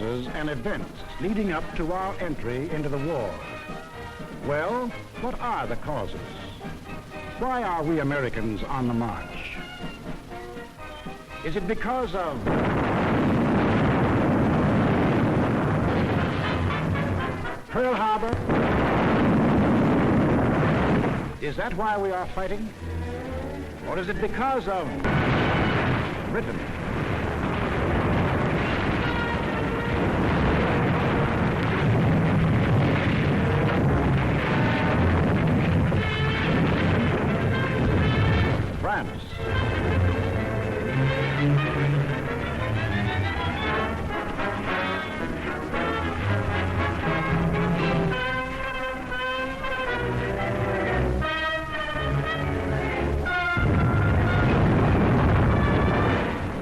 causes and events leading up to our entry into the war. Well, what are the causes? Why are we Americans on the march? Is it because of Pearl Harbor? Is that why we are fighting? Or is it because of Britain? France?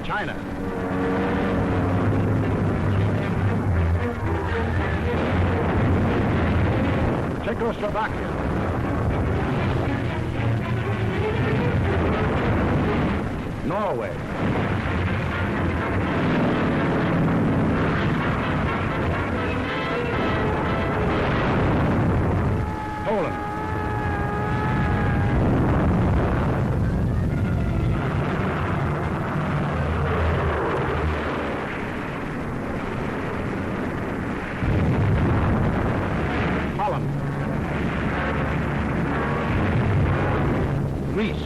China. Czechoslovakia. Norway. Poland. Holland. Greece.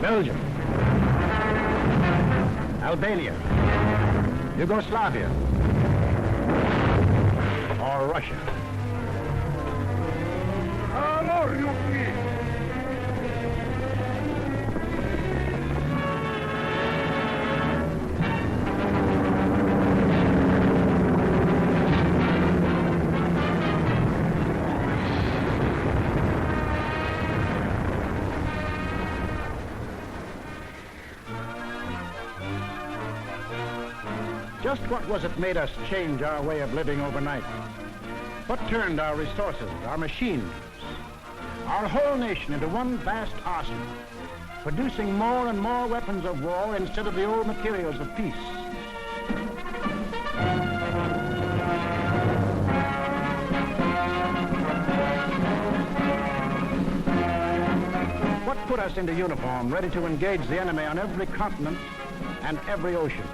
Belgium, Albania, Yugoslavia, or Russia. Just what was it made us change our way of living overnight? What turned our resources, our machines, our whole nation into one vast arsenal, producing more and more weapons of war instead of the old materials of peace? What put us into uniform, ready to engage the enemy on every continent and every ocean?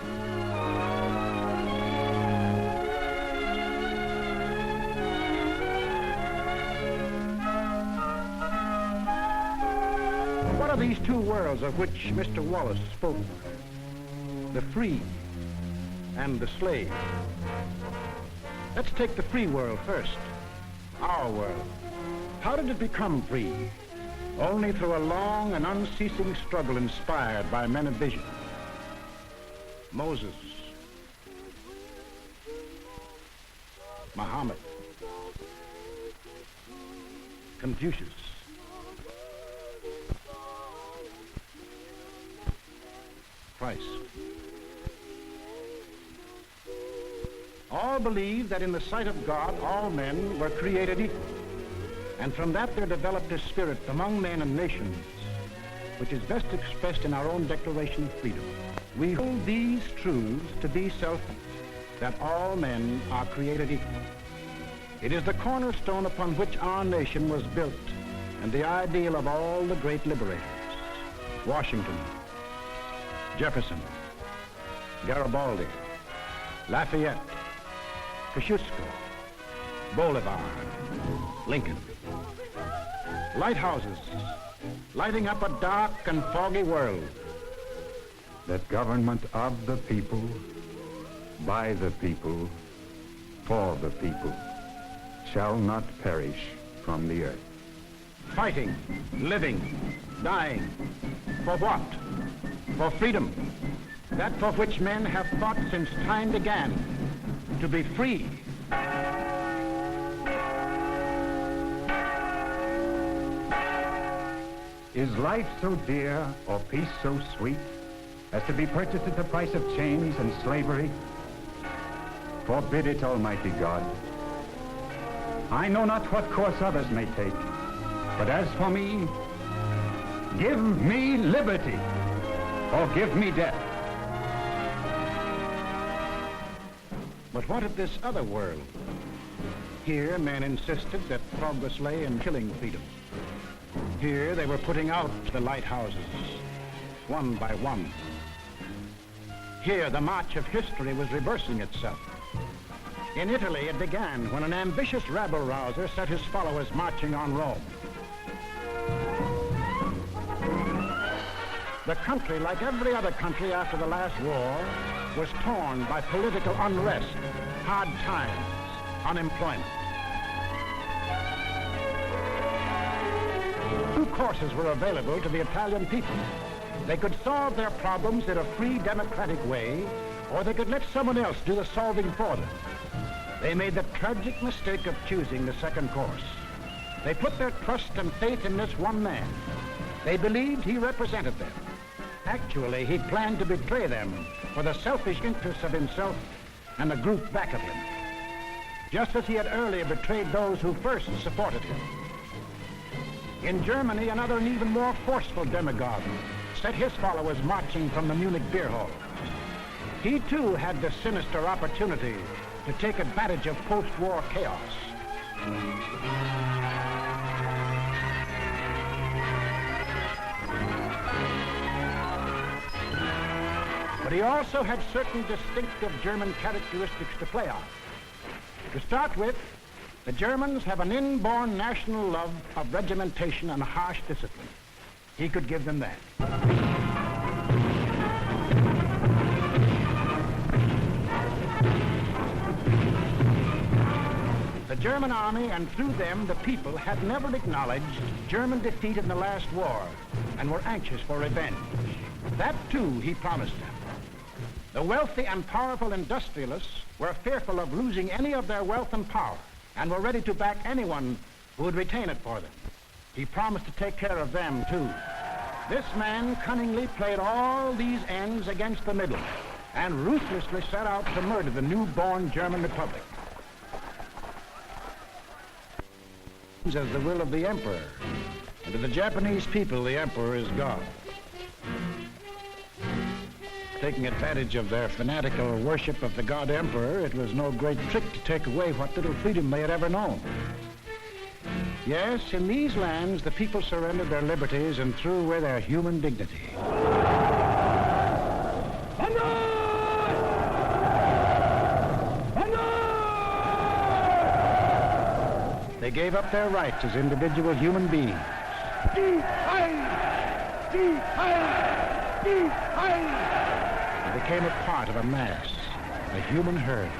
What are these two worlds of which Mr. Wallace spoke? The free and the slave. Let's take the free world first, our world. How did it become free? Only through a long and unceasing struggle inspired by men of vision. Moses, Muhammad, Confucius, Christ. All believe that in the sight of God, all men were created equal. And from that there developed a spirit among men and nations, which is best expressed in our own Declaration of Freedom. We hold these truths to be self-evident, that all men are created equal. It is the cornerstone upon which our nation was built, and the ideal of all the great liberators. Washington, Jefferson, Garibaldi, Lafayette, Kosciuszko, Bolivar, Lincoln. Lighthouses lighting up a dark and foggy world. That government of the people, by the people, for the people, shall not perish from the earth. Fighting, living, dying. For what? For freedom. That for which men have fought since time began. To be free. Is life so dear or peace so sweet as to be purchased at the price of chains and slavery? Forbid it, Almighty God. I know not what course others may take, but as for me, give me liberty. or give me death. But what of this other world? Here, men insisted that progress lay in killing freedom. Here, they were putting out the lighthouses, one by one. Here, the march of history was reversing itself. In Italy, it began when an ambitious rabble-rouser set his followers marching on Rome. The country, like every other country after the last war, was torn by political unrest, hard times, unemployment. Two courses were available to the Italian people. They could solve their problems in a free, democratic way, or they could let someone else do the solving for them. They made the tragic mistake of choosing the second course. They put their trust and faith in this one man. They believed he represented them. Actually, he planned to betray them for the selfish interests of himself and the group back of him, just as he had earlier betrayed those who first supported him. In Germany, another and even more forceful demagogue set his followers marching from the Munich beer hall. He too had the sinister opportunity to take advantage of post-war chaos. But he also had certain distinctive German characteristics to play on. To start with, the Germans have an inborn national love of regimentation and harsh discipline. He could give them that. The German army, and through them the people, had never acknowledged German defeat in the last war and were anxious for revenge. That too he promised them. The wealthy and powerful industrialists were fearful of losing any of their wealth and power and were ready to back anyone who would retain it for them. He promised to take care of them too. This man cunningly played all these ends against the middle and ruthlessly set out to murder the newborn German Republic. As the will of the emperor, and to the Japanese people, the emperor is God. Taking advantage of their fanatical worship of the god emperor, it was no great trick to take away what little freedom they had ever known. Yes, in these lands, the people surrendered their liberties and threw away their human dignity. They gave up their rights as individual human beings. They became a part of a mass, a human herd.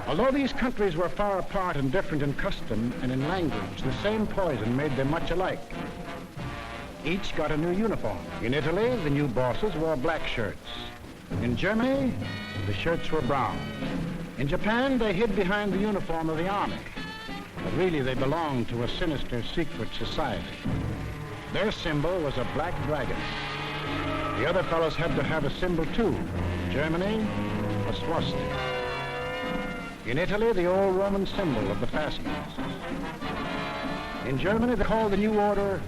Although these countries were far apart and different in custom and in language, the same poison made them much alike. Each got a new uniform. In Italy, the new bosses wore black shirts. In Germany, the shirts were brown. In Japan, they hid behind the uniform of the army. But really, they belonged to a sinister secret society. Their symbol was a black dragon. The other fellows had to have a symbol too. Germany, a swastika. In Italy, the old Roman symbol of the fascists. In Germany, they called the new order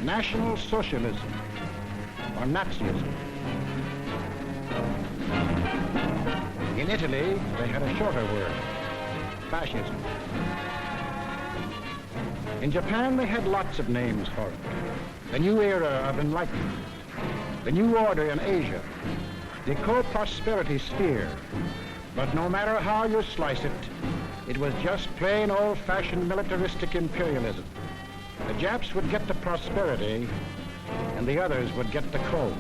National Socialism, or Nazism. In Italy, they had a shorter word, fascism. In Japan, they had lots of names for it. The new era of enlightenment, the new order in Asia, the co-prosperity sphere. But no matter how you slice it, it was just plain old-fashioned militaristic imperialism. The Japs would get the prosperity, and the others would get the coal.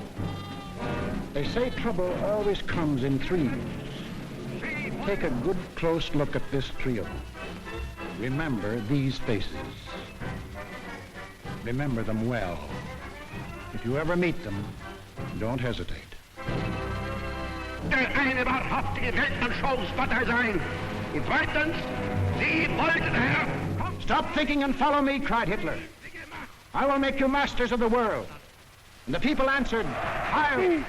They say trouble always comes in threes. Take a good close look at this trio. Remember these faces. Remember them well. If you ever meet them, don't hesitate. Eine wahrhaftige Weltanschauungspartei sein. Und zweitens, Sie wollten, Herr... Stop thinking and follow me, cried Hitler. I will make you masters of the world. And the people answered, Heil!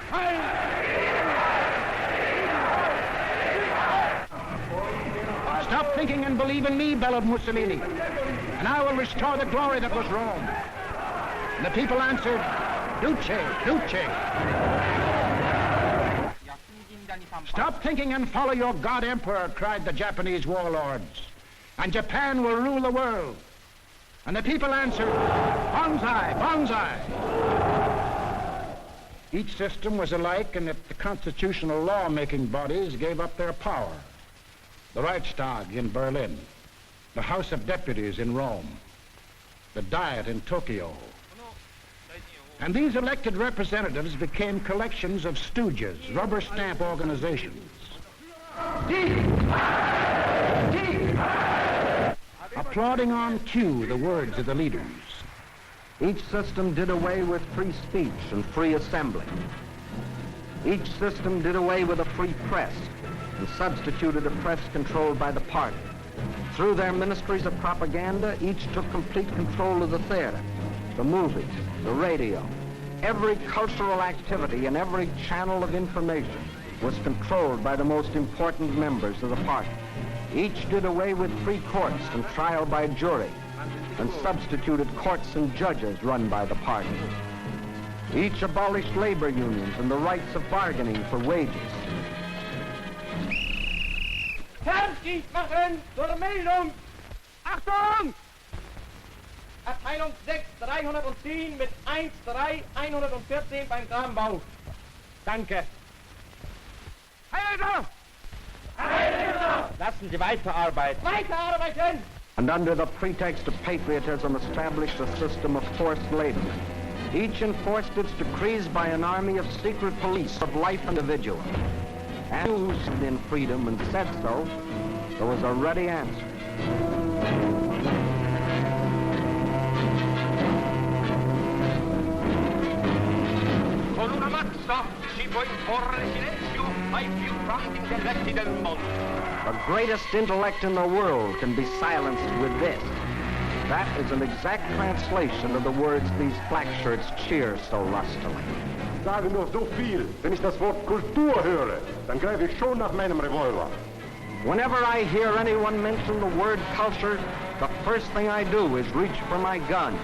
Stop thinking and believe in me, bellowed Mussolini, and I will restore the glory that was Rome. And the people answered, Duce, Duce. Stop thinking and follow your God Emperor, cried the Japanese warlords, and Japan will rule the world. And the people answered, Banzai, Banzai. Each system was alike in that the constitutional law-making bodies gave up their power. The Reichstag in Berlin, the House of Deputies in Rome, the Diet in Tokyo. And these elected representatives became collections of stooges, rubber stamp organizations. Applauding on cue the words of the leaders. Each system did away with free speech and free assembly. Each system did away with a free press and substituted a press controlled by the party. Through their ministries of propaganda, each took complete control of the theater, the movies, the radio. Every cultural activity and every channel of information was controlled by the most important members of the party. Each did away with free courts and trial by jury, and substituted courts and judges run by the party. Each abolished labor unions and the rights of bargaining for wages. Fertig machen zur Meldung! Achtung! Abteilung 6, 310 mit 1-3-114 beim Grabenbau. Danke. Heilser! Heilser! Lassen Sie weiterarbeiten. Weiterarbeiten! And under the pretext of patriotism established a system of forced labor. Each enforced its decrees by an army of secret police of life individual. And who stood in freedom and said so, there was a ready answer. Con una mazza si può imporre silenzio ai più grandi intelletti del mondo. The greatest intellect in the world can be silenced with this. That is an exact translation of the words these black shirts cheer so lustily. Sagen nur so viel. Wenn ich das Wort Kultur höre, dann greife ich schon nach meinem Revolver. Whenever I hear anyone mention the word culture, the first thing I do is reach for my gun.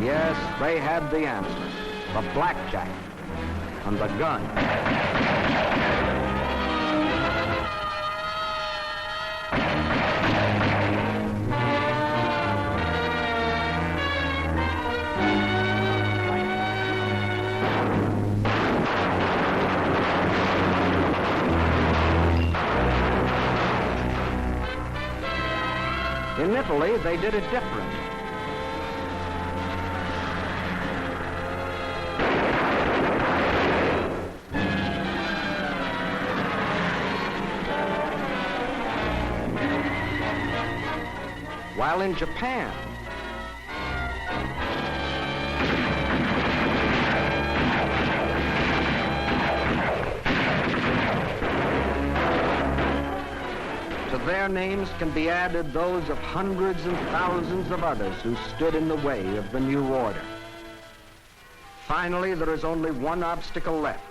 Yes, they had the answer. The blackjack and the gun. In Italy, they did it different. While in Japan, to their names can be added those of hundreds and thousands of others who stood in the way of the new order. Finally, there is only one obstacle left.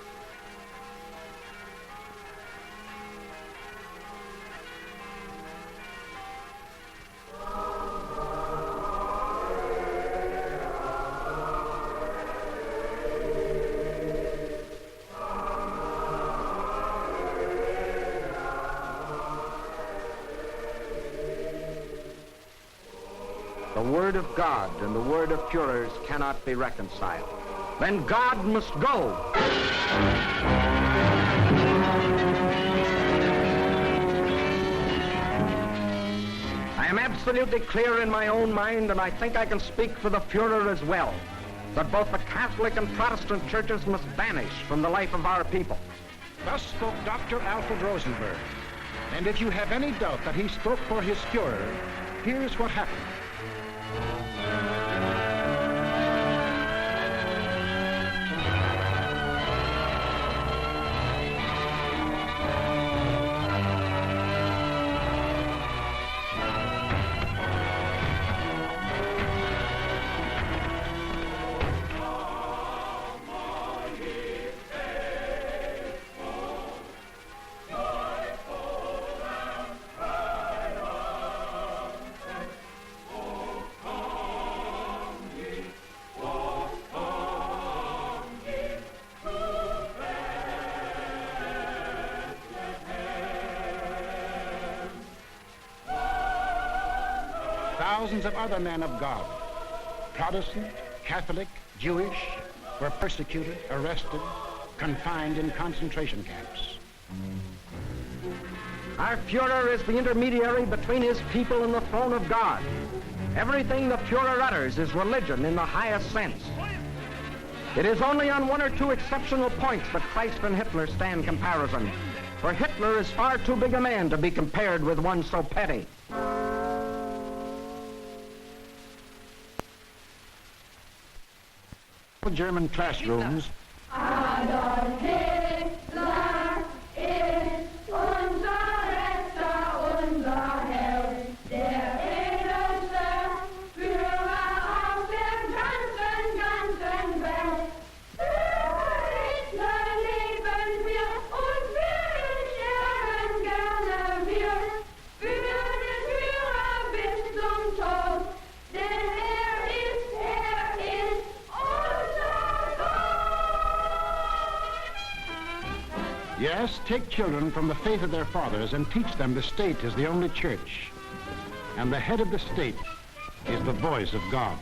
The word of God and the word of Führers cannot be reconciled. Then God must go. I am absolutely clear in my own mind, and I think I can speak for the Führer as well, that both the Catholic and Protestant churches must vanish from the life of our people. Thus spoke Dr. Alfred Rosenberg. And if you have any doubt that he spoke for his Führer, here's what happened. thousands of other men of God, Protestant, Catholic, Jewish, were persecuted, arrested, confined in concentration camps. Our Führer is the intermediary between his people and the throne of God. Everything the Führer utters is religion in the highest sense. It is only on one or two exceptional points that Christ and Hitler stand comparison, for Hitler is far too big a man to be compared with one so petty. German classrooms. Adolf Hitler ist unser Retter, unser Held, der edelste Führer auf der ganzen Welt. Für Hitler leben wir und wir sterben gerne wir. Für den Führer bis zum Tod, denn er ist unser Gott. Yes, take children from the faith of their fathers and teach them the state is the only church. And the head of the state is the voice of God.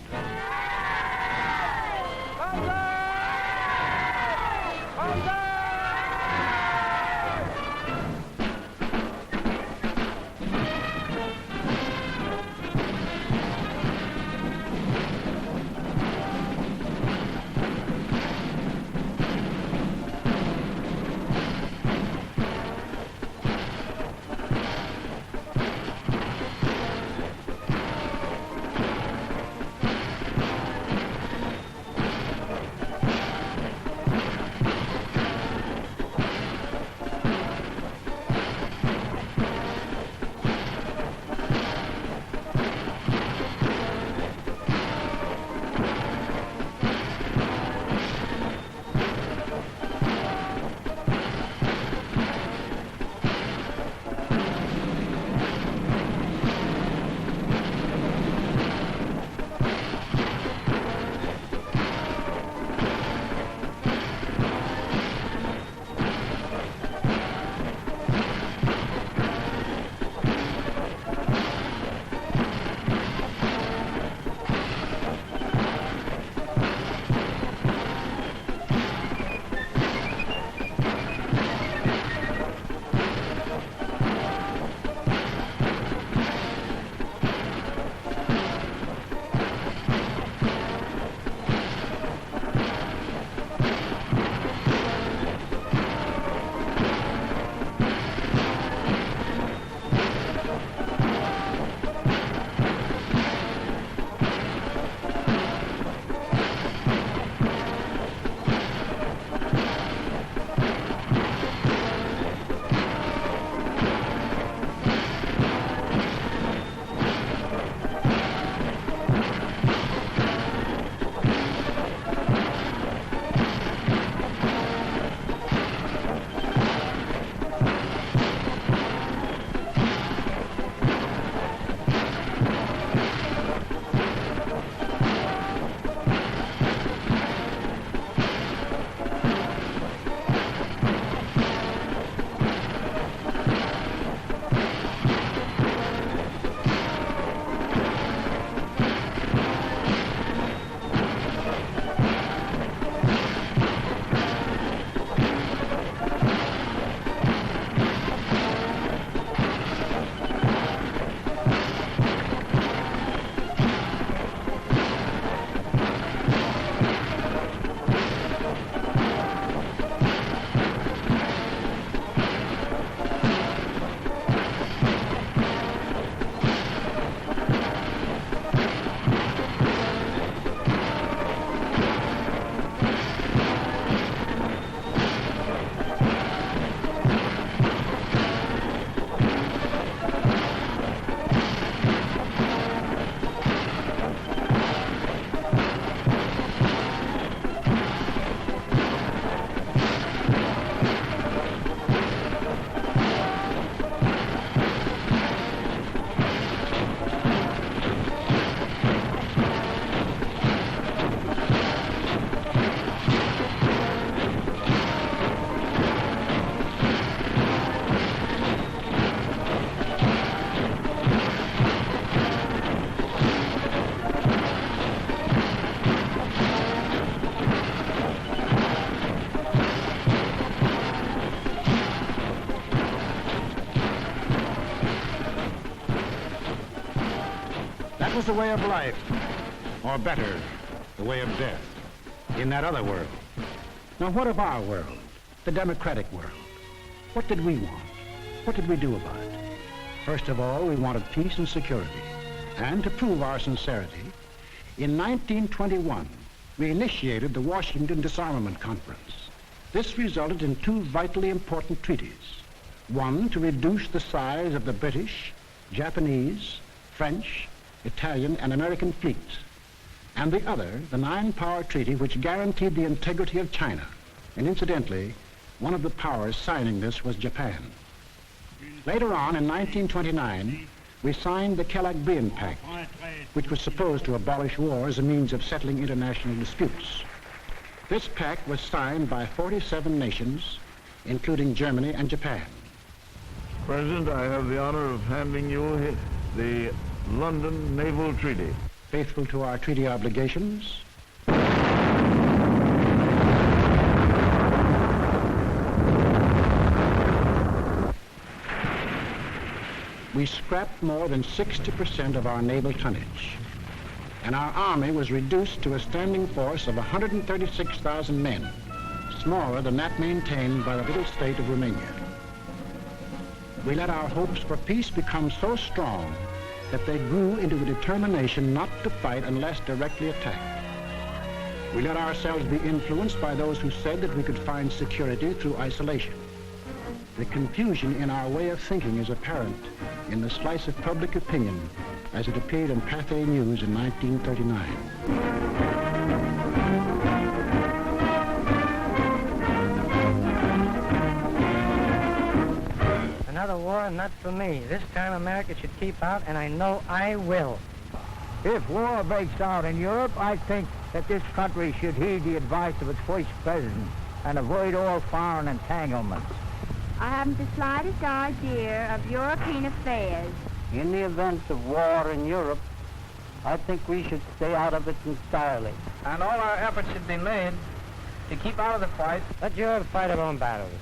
was the way of life, or better, the way of death, in that other world. Now, what of our world, the democratic world? What did we want? What did we do about it? First of all, we wanted peace and security. And to prove our sincerity, in 1921, we initiated the Washington Disarmament Conference. This resulted in two vitally important treaties. One, to reduce the size of the British, Japanese, French, Italian, and American fleets. And the other, the Nine-Power Treaty, which guaranteed the integrity of China. And incidentally, one of the powers signing this was Japan. Later on, in 1929, we signed the Kellogg-Briand Pact, which was supposed to abolish war as a means of settling international disputes. This pact was signed by 47 nations, including Germany and Japan. President, I have the honor of handing you the London Naval Treaty. Faithful to our treaty obligations, we scrapped more than 60% of our naval tonnage, and our army was reduced to a standing force of 136,000 men, smaller than that maintained by the little state of Romania. We let our hopes for peace become so strong that they grew into a determination not to fight unless directly attacked. We let ourselves be influenced by those who said that we could find security through isolation. The confusion in our way of thinking is apparent in the slice of public opinion as it appeared in Pathé News in 1939. Another war, and not for me. This time America should keep out, and I know I will. If war breaks out in Europe, I think that this country should heed the advice of its first president and avoid all foreign entanglements. I haven't the slightest idea of European affairs. In the event of war in Europe, I think we should stay out of it entirely. And all our efforts should be made to keep out of the fight. Let Europe fight her own battles.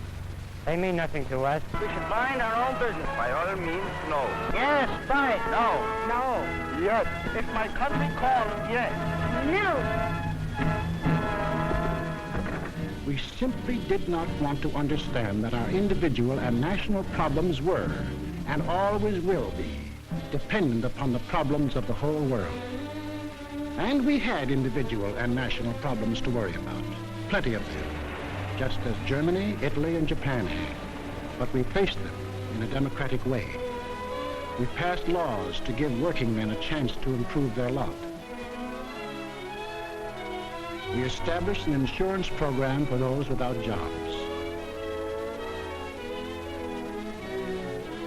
They mean nothing to us. We should mind our own business. By all means, no. Yes, fight. No. No. Yes. If my country calls, yes. No. We simply did not want to understand that our individual and national problems were, and always will be, dependent upon the problems of the whole world. And we had individual and national problems to worry about, plenty of them, just as Germany, Italy, and Japan had. But we faced them in a democratic way. We passed laws to give working men a chance to improve their lot. We established an insurance program for those without jobs.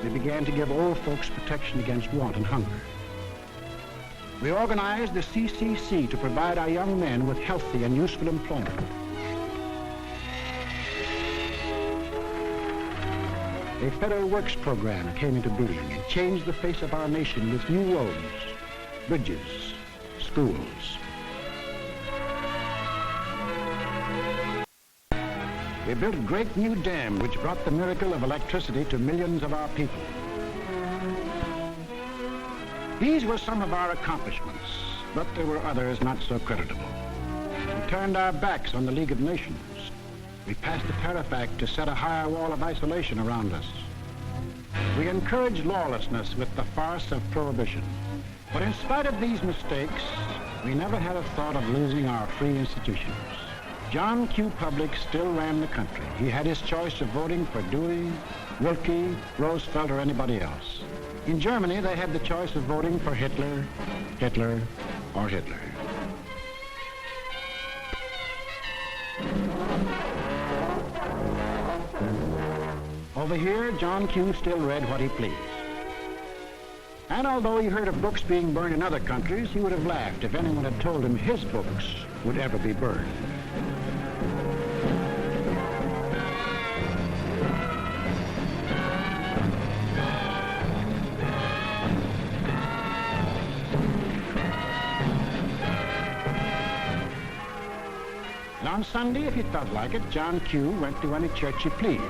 We began to give old folks protection against want and hunger. We organized the CCC to provide our young men with healthy and useful employment. A federal works program came into being and changed the face of our nation with new roads, bridges, schools. We built a great new dam which brought the miracle of electricity to millions of our people. These were some of our accomplishments, but there were others not so creditable. We turned our backs on the League of Nations. We passed the Tariff Act to set a higher wall of isolation around us. We encouraged lawlessness with the farce of prohibition. But in spite of these mistakes, we never had a thought of losing our free institutions. John Q. Public still ran the country. He had his choice of voting for Dewey, Wilkie, Roosevelt, or anybody else. In Germany, they had the choice of voting for Hitler, Hitler, or Hitler. Over here, John Q. still read what he pleased. And although he heard of books being burned in other countries, he would have laughed if anyone had told him his books would ever be burned. And on Sunday, if he felt like it, John Q. went to any church he pleased.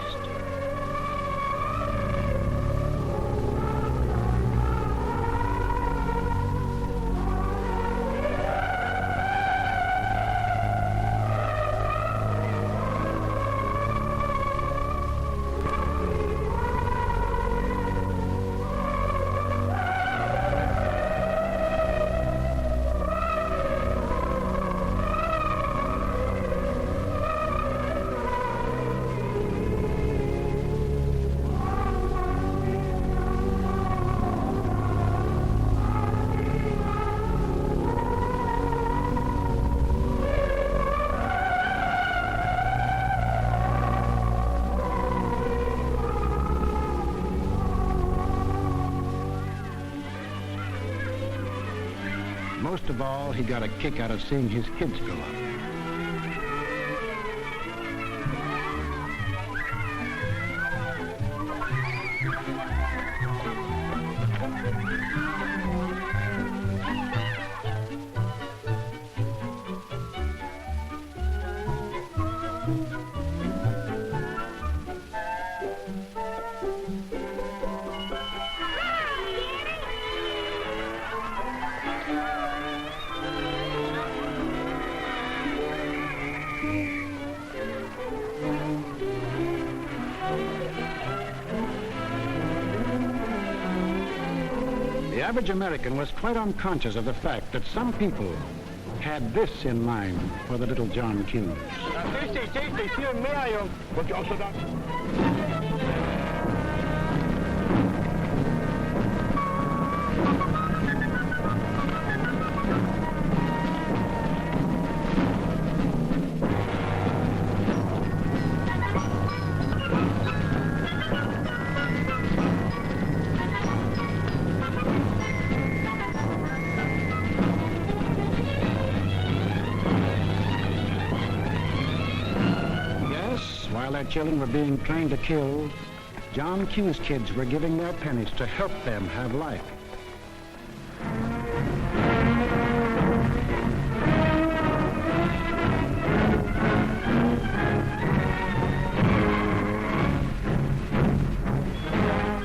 most of all, he got a kick out of seeing his kids grow up. The average American was quite unconscious of the fact that some people had this in mind for the little John Q. While their children were being trained to kill, John Q's kids were giving their pennies to help them have life.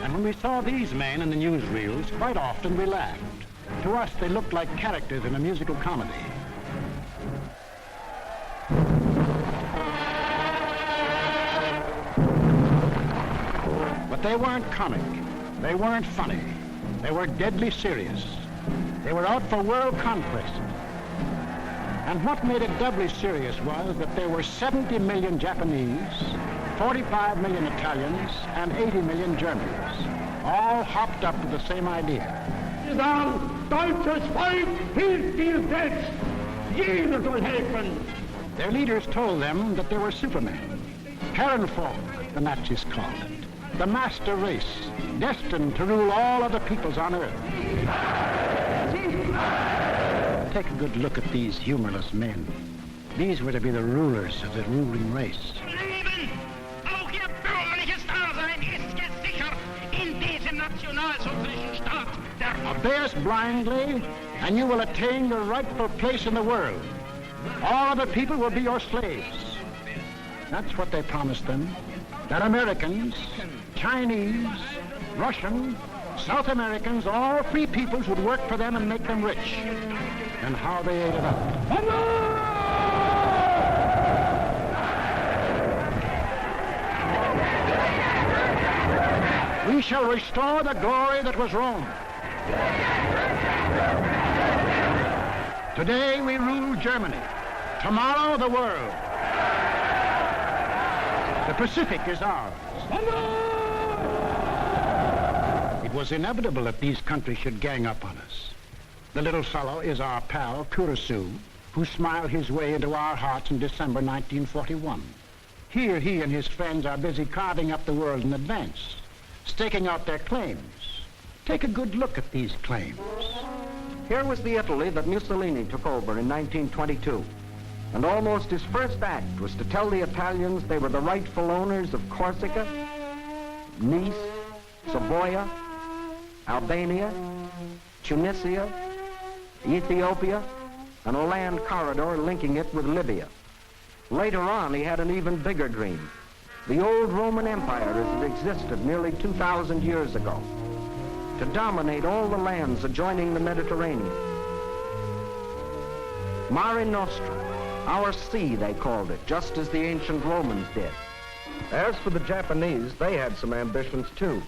And when we saw these men in the newsreels, quite often we laughed. To us, they looked like characters in a musical comedy. They weren't comic. They weren't funny. They were deadly serious. They were out for world conquest. And what made it doubly serious was that there were 70 million Japanese, 45 million Italians, and 80 million Germans, all hopped up with the same idea. Deutsches Volk hilft dir selbst. Jeder soll helfen. Their leaders told them that they were supermen. Herrenvolk, the Nazis called it. The master race, destined to rule all other peoples on earth. Take a good look at these humorless men. These were to be the rulers of the ruling race. Leben, auch ihr bürgerliches Dasein ist gesichert in diesem nationalsozialistischen Staat. Obey us blindly, and you will attain your rightful place in the world. All other people will be your slaves. That's what they promised them. That Americans, Chinese, Russian, South Americans, all free peoples would work for them and make them rich. And how they ate it up. We shall restore the glory that was Rome. Today we rule Germany. Tomorrow the world. The Pacific is ours. It was inevitable that these countries should gang up on us. The little fellow is our pal, Kurosu, who smiled his way into our hearts in December 1941. Here he and his friends are busy carving up the world in advance, staking out their claims. Take a good look at these claims. Here was the Italy that Mussolini took over in 1922. And almost his first act was to tell the Italians they were the rightful owners of Corsica, Nice, Savoia, Albania, Tunisia, Ethiopia, and a land corridor linking it with Libya. Later on, he had an even bigger dream. The old Roman Empire as it existed nearly 2,000 years ago, to dominate all the lands adjoining the Mediterranean. Mare Nostrum. Our sea, they called it, just as the ancient Romans did. As for the Japanese, they had some ambitions too.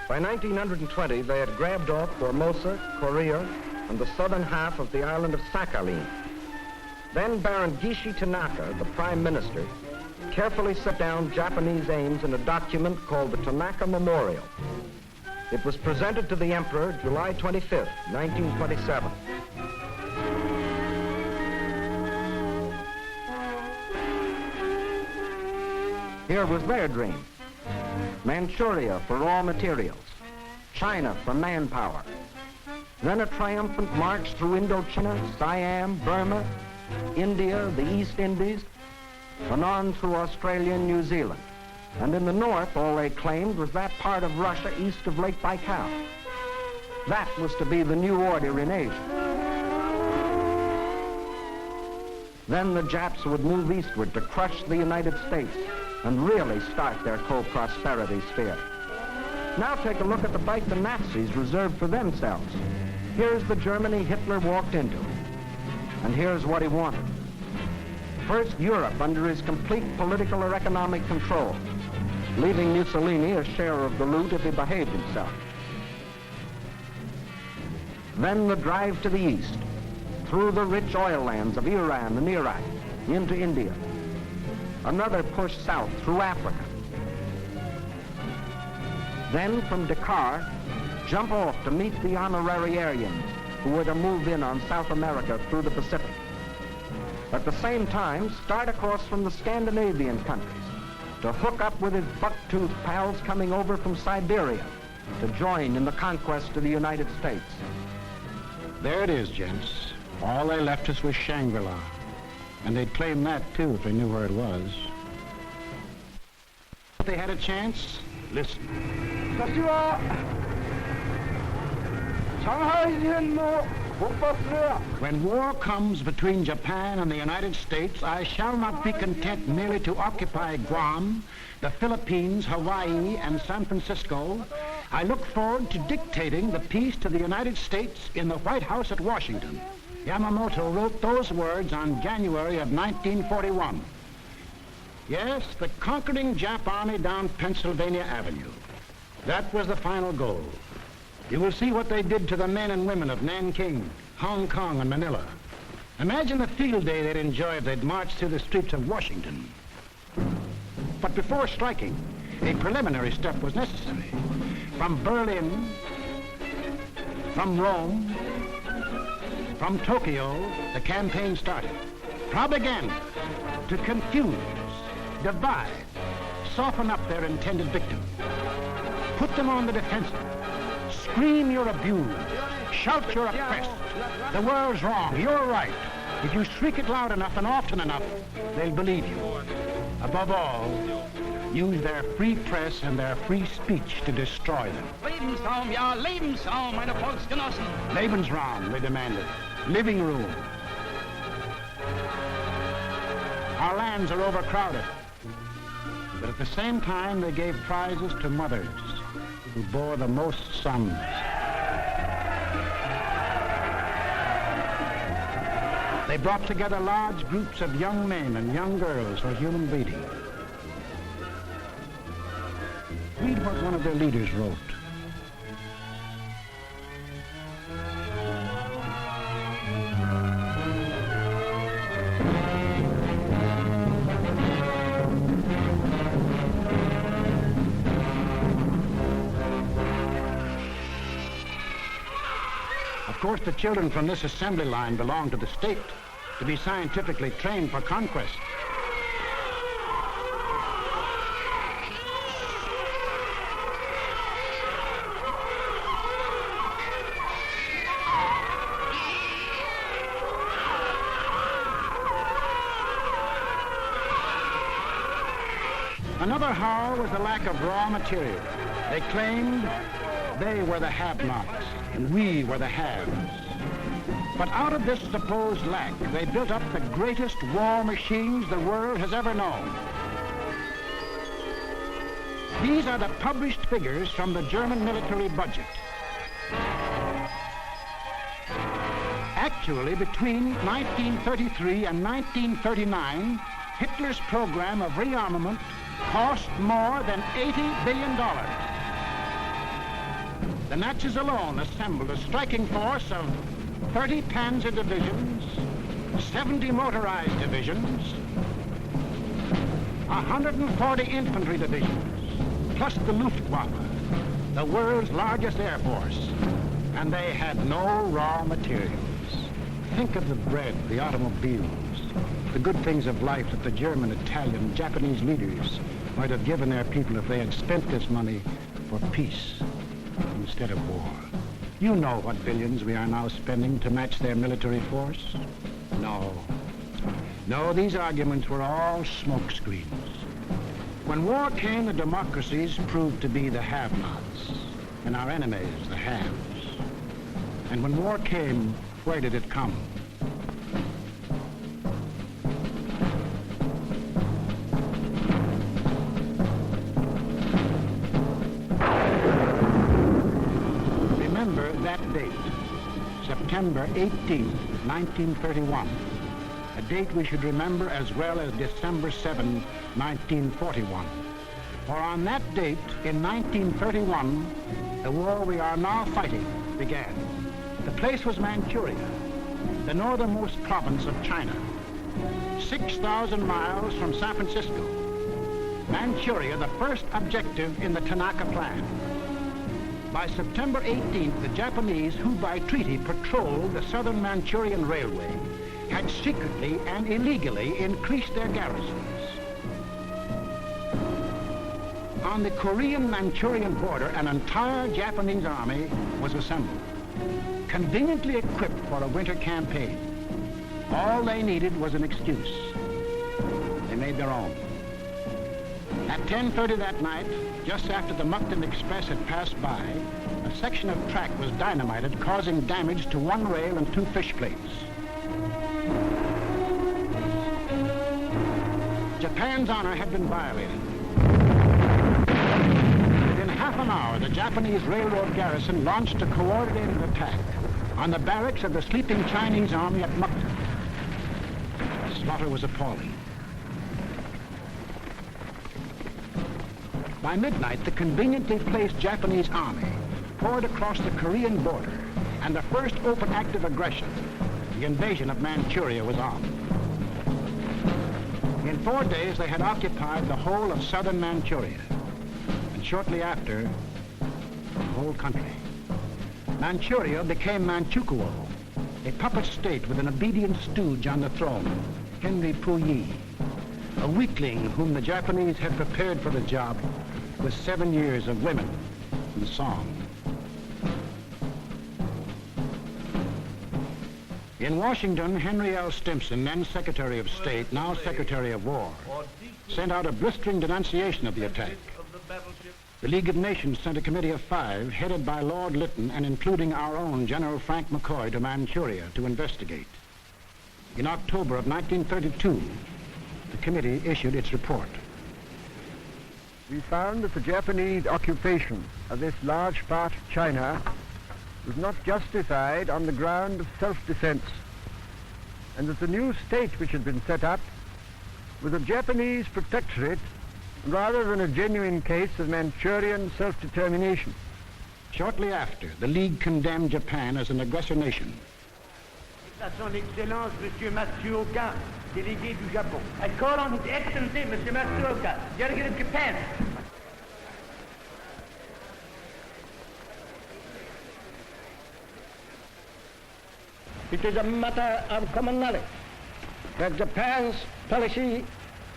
By 1920, they had grabbed off Formosa, Korea, and the southern half of the island of Sakhalin. Then Baron Gishi Tanaka, the prime minister, carefully set down Japanese aims in a document called the Tanaka Memorial. It was presented to the Emperor July 25th, 1927. Here was their dream. Manchuria for raw materials, China for manpower, Then a triumphant march through Indochina, Siam, Burma, India, the East Indies, and on through Australia and New Zealand. And in the north, all they claimed was that part of Russia east of Lake Baikal. That was to be the new order in Asia. Then the Japs would move eastward to crush the United States and really start their co-prosperity sphere. Now take a look at the bite the Nazis reserved for themselves. Here's the Germany Hitler walked into, and here's what he wanted. First, Europe under his complete political or economic control, leaving Mussolini a share of the loot if he behaved himself. Then the drive to the east, through the rich oil lands of Iran and Iraq, into India. Another push south through Africa. Then from Dakar, jump off to meet the honorary Aryans who were to move in on South America through the Pacific. At the same time, start across from the Scandinavian countries to hook up with his buck-toothed pals coming over from Siberia to join in the conquest of the United States. There it is, gents. All they left us was Shangri-La. And they'd claim that, too, if they knew where it was. If they had a chance, listen. When war comes between Japan and the United States, I shall not be content merely to occupy Guam, the Philippines, Hawaii, and San Francisco. I look forward to dictating the peace to the United States in the White House at Washington. Yamamoto wrote those words on January of 1941. Yes, the conquering Jap army down Pennsylvania Avenue. That was the final goal. You will see what they did to the men and women of Nanking, Hong Kong, and Manila. Imagine the field day they'd enjoy if they'd marched through the streets of Washington. But before striking, a preliminary step was necessary. From Berlin, from Rome, from Tokyo, the campaign started. Propaganda to confuse, divide, soften up their intended victim. Put them on the defensive. Scream you're abused. Shout you're oppressed. The world's wrong. You're right. If you shriek it loud enough and often enough, they'll believe you. Above all, use their free press and their free speech to destroy them. Lebensraum, ja, Lebensraum, meine Volksgenossen. Lebensraum, they demanded. Living room. Our lands are overcrowded. But at the same time, they gave prizes to mothers who bore the most sons. They brought together large groups of young men and young girls for human breeding. Read what one of their leaders wrote. Of course, the children from this assembly line belong to the state to be scientifically trained for conquest. Another howl was the lack of raw material. They claimed they were the have-nots and we were the haves. But out of this supposed lack, they built up the greatest war machines the world has ever known. These are the published figures from the German military budget. Actually, between 1933 and 1939, Hitler's program of rearmament cost more than $80 billion. The Nazis alone assembled a striking force of 30 panzer divisions, 70 motorized divisions, 140 infantry divisions, plus the Luftwaffe, the world's largest air force. And they had no raw materials. Think of the bread, the automobiles, the good things of life that the German, Italian, Japanese leaders might have given their people if they had spent this money for peace instead of war. You know what billions we are now spending to match their military force? No. No, these arguments were all smokescreens. When war came, the democracies proved to be the have-nots, and our enemies the haves. And when war came, where did it come? Remember that date, September 18, 1931. A date we should remember as well as December 7, 1941. For on that date, in 1931, the war we are now fighting began. The place was Manchuria, the northernmost province of China, 6,000 miles from San Francisco. Manchuria, the first objective in the Tanaka Plan. By September 18th, the Japanese, who by treaty patrolled the southern Manchurian Railway, had secretly and illegally increased their garrisons. On the Korean-Manchurian border, an entire Japanese army was assembled, conveniently equipped for a winter campaign. All they needed was an excuse. They made their own. At 10:30 that night, just after the Mukden Express had passed by, a section of track was dynamited, causing damage to one rail and 2 fish plates. Japan's honor had been violated. Within half an hour, the Japanese railroad garrison launched a coordinated attack on the barracks of the sleeping Chinese army at Mukden. The slaughter was appalling. By midnight, the conveniently placed Japanese army poured across the Korean border, and the first open act of aggression, the invasion of Manchuria, was on. In 4 days, they had occupied the whole of southern Manchuria, and shortly after, the whole country. Manchuria became Manchukuo, a puppet state with an obedient stooge on the throne, Henry Puyi, a weakling whom the Japanese had prepared for the job with 7 years of women and song. In Washington, Henry L. Stimson, then Secretary of State, now Secretary of War, sent out a blistering denunciation of the attack. The League of Nations sent a committee of 5, headed by Lord Lytton and including our own General Frank McCoy, to Manchuria to investigate. In October of 1932, the committee issued its report. We found that the Japanese occupation of this large part of China was not justified on the ground of self-defense, and that the new state which had been set up was a Japanese protectorate rather than a genuine case of Manchurian self-determination. Shortly after, the League condemned Japan as an aggressor nation. À son Excellence, Monsieur Matsuoka, délégué du Japon. I call on His Excellency, Monsieur Matsuoka, delegate of Japan. It is a matter of common knowledge that Japan's policy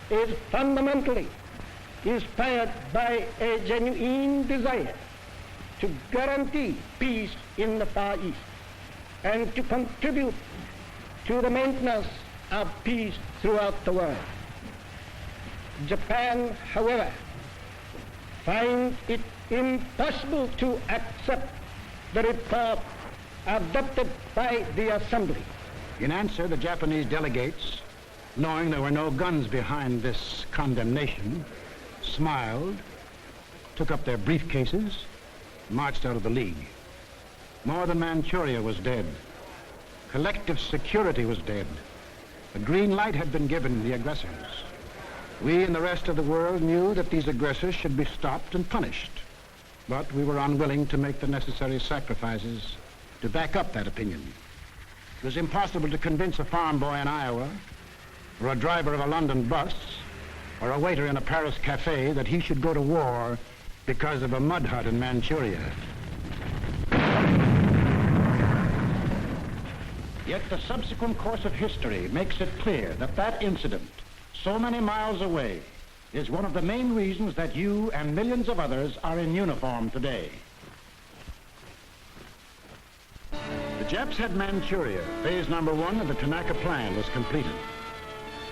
is fundamentally inspired by a genuine desire to guarantee peace in the Far East and to contribute to the maintenance of peace throughout the world. Japan, however, finds it impossible to accept the report adopted by the Assembly. In answer, the Japanese delegates, knowing there were no guns behind this condemnation, smiled, took up their briefcases, marched out of the League. Northern Manchuria was dead. Collective security was dead. The green light had been given the aggressors. We and the rest of the world knew that these aggressors should be stopped and punished, but we were unwilling to make the necessary sacrifices to back up that opinion. It was impossible to convince a farm boy in Iowa, or a driver of a London bus, or a waiter in a Paris cafe that he should go to war because of a mud hut in Manchuria. Yet the subsequent course of history makes it clear that that incident, so many miles away, is one of the main reasons that you and millions of others are in uniform today. Japs had Manchuria. Phase number 1 of the Tanaka Plan was completed.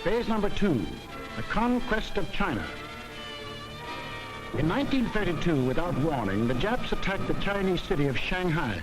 Phase number 2, the Conquest of China. In 1932, without warning, the Japs attacked the Chinese city of Shanghai.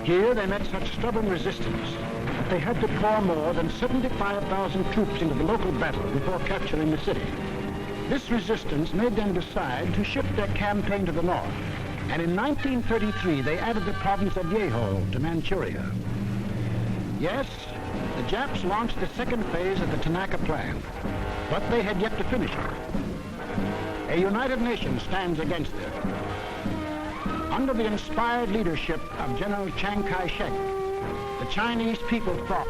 Here they met such stubborn resistance that they had to pour more than 75,000 troops into the local battle before capturing the city. This resistance made them decide to shift their campaign to the north, and in 1933 they added the province of Yehol to Manchuria. Yes, the Japs launched the second phase of the Tanaka Plan, but they had yet to finish it. A united nation stands against them. Under the inspired leadership of General Chiang Kai-shek, the Chinese people fought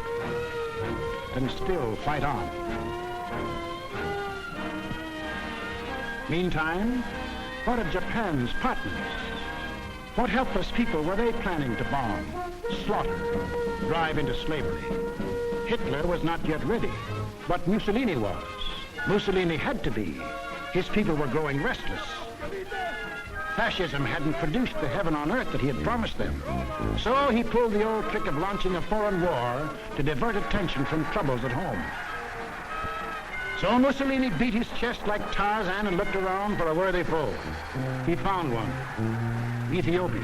and still fight on. Meantime, what of Japan's partners? What helpless people were they planning to bomb, slaughter, drive into slavery? Hitler was not yet ready, but Mussolini was. Mussolini had to be. His people were growing restless. Fascism hadn't produced the heaven on earth that he had promised them. So he pulled the old trick of launching a foreign war to divert attention from troubles at home. So Mussolini beat his chest like Tarzan and looked around for a worthy foe. He found one, Ethiopia.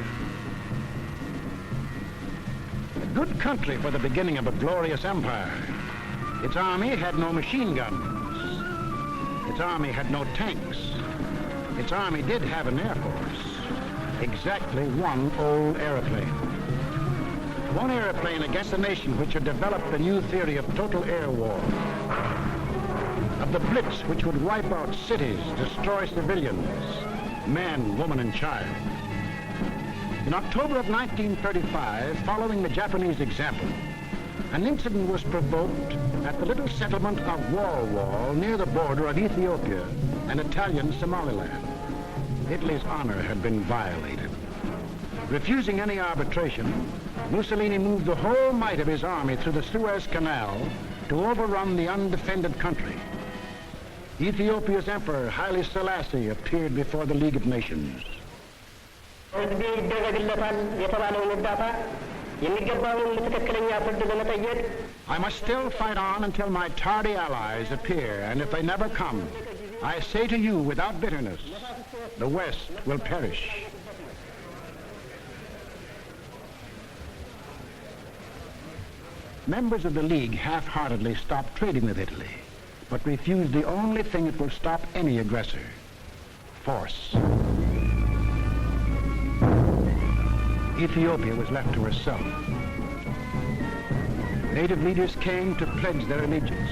A good country for the beginning of a glorious empire. Its army had no machine guns. Its army had no tanks. Its army did have an air force. Exactly one old airplane. One airplane against a nation which had developed the new theory of total air war. Of the blitz which would wipe out cities, destroy civilians, men, woman, and child. In October of 1935, following the Japanese example, an incident was provoked at the little settlement of Wall near the border of Ethiopia and Italian Somaliland. Italy's honor had been violated. Refusing any arbitration, Mussolini moved the whole might of his army through the Suez Canal to overrun the undefended country. Ethiopia's emperor, Haile Selassie, appeared before the League of Nations. I must still fight on until my tardy allies appear, and if they never come, I say to you without bitterness, the West will perish. Members of the League half-heartedly stopped trading with Italy, but refused the only thing that will stop any aggressor, force. Ethiopia was left to herself. Native leaders came to pledge their allegiance.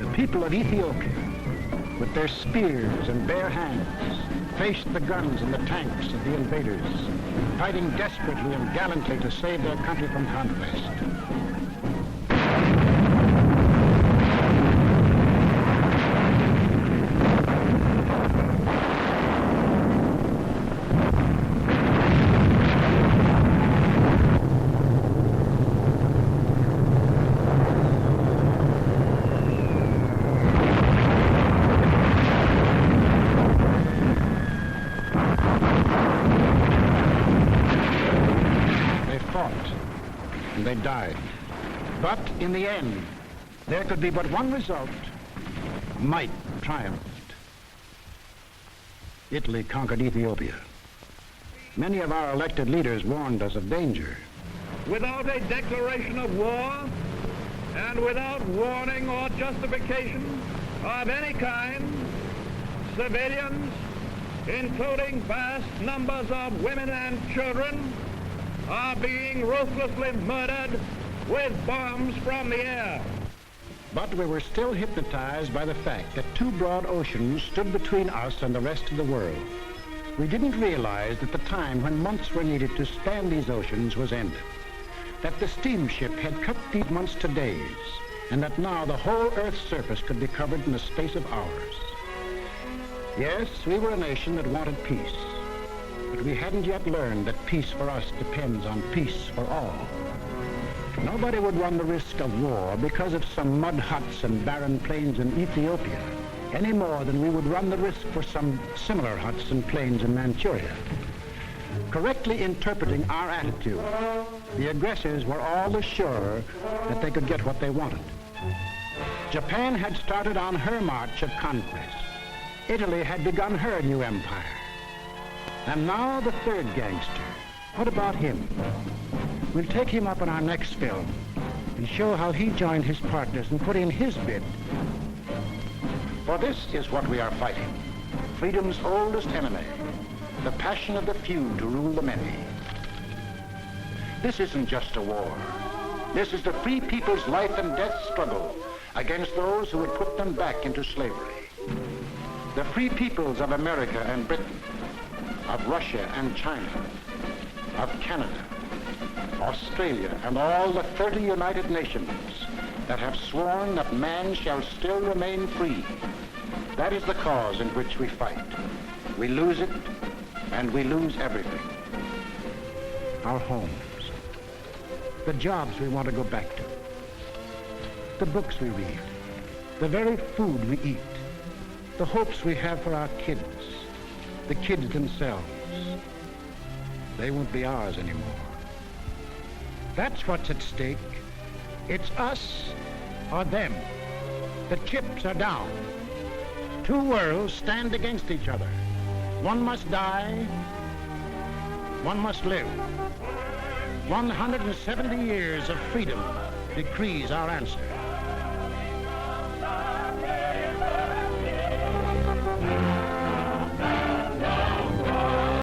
The people of Ethiopia, with their spears and bare hands, faced the guns and the tanks of the invaders, fighting desperately and gallantly to save their country from conquest. They died. But in the end, there could be but one result. Might triumphed. Italy conquered Ethiopia. Many of our elected leaders warned us of danger. Without a declaration of war and without warning or justification of any kind, civilians, including vast numbers of women and children, are being ruthlessly murdered with bombs from the air. But we were still hypnotized by the fact that two broad oceans stood between us and the rest of the world. We didn't realize that the time when months were needed to span these oceans was ended, that the steamship had cut these months to days, and that now the whole Earth's surface could be covered in the space of hours. Yes, we were a nation that wanted peace. But we hadn't yet learned that peace for us depends on peace for all. Nobody would run the risk of war because of some mud huts and barren plains in Ethiopia, any more than we would run the risk for some similar huts and plains in Manchuria. Correctly interpreting our attitude, the aggressors were all the surer that they could get what they wanted. Japan had started on her march of conquest. Italy had begun her new empire. And now the third gangster. What about him? We'll take him up in our next film and show how he joined his partners and put in his bid. For this is what we are fighting. Freedom's oldest enemy. The passion of the few to rule the many. This isn't just a war. This is the free people's life and death struggle against those who would put them back into slavery. The free peoples of America and Britain, of Russia and China, of Canada, Australia, and all the 30 United Nations that have sworn that man shall still remain free. That is the cause in which we fight. We lose it, and we lose everything. Our homes, the jobs we want to go back to, the books we read, the very food we eat, the hopes we have for our kids, the kids themselves. They won't be ours anymore. That's what's at stake. It's us or them. The chips are down. Two worlds stand against each other. One must die, one must live. 170 years of freedom decrees our answer.